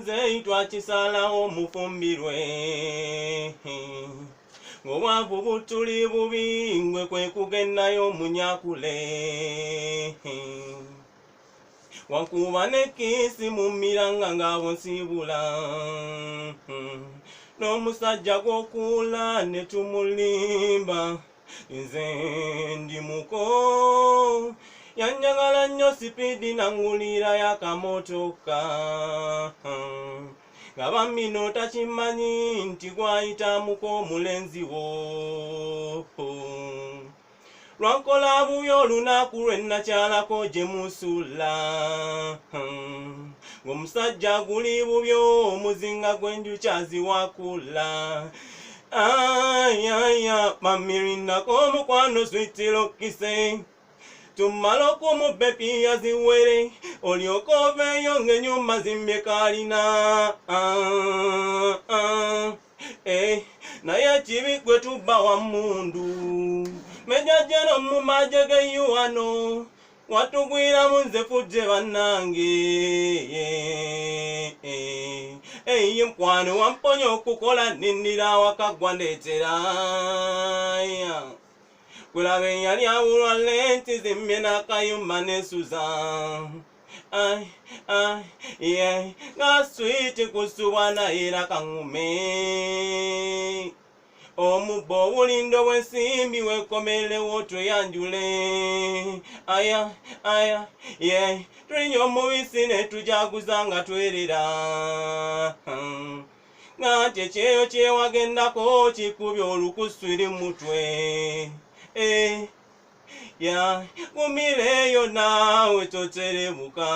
nze twakisalawo mufumbirwe ng'obwavu butuli bubi ngwe kwe kugendayo munyakule wakuba nekisi mumiranga ng'abo nsibula n'omusajja gw'okula ne tumulimba nze ndi muko yanjagala nnyo sipidi nangulira y'akamotoka nga bamino takimanyi nti gwayitamuko omulenzi wo lwankola buyo olunaku lwe nakyalako gye musula ng'omusajja guli bubyo omuzinga gw'enjukyazi wakula ayaya mamirindako omukwano switirokise tumala okumubepi yaziwere olyoka oveeyo ng'ennyumba zimbye kalina naye kibi gwe tubba wa mundu mejajjano mu maje g'eyiwano watugwira munze fujje bannange eyi mkwano wamponya okukola nindira awakagwa ndeetera kulabe yali awulwa lenti zimmye n'akayumba nesuza nga switi kusubwa nayera kaŋŋume omubbo obulindo bw'ensimbi weekomelewo tweyanjule tulinya omubisi ne tujaguza nga twerera nga nti ekyeyo kyewagendako kikubye olukuswiri mutwe gumireyo naawe toterebuka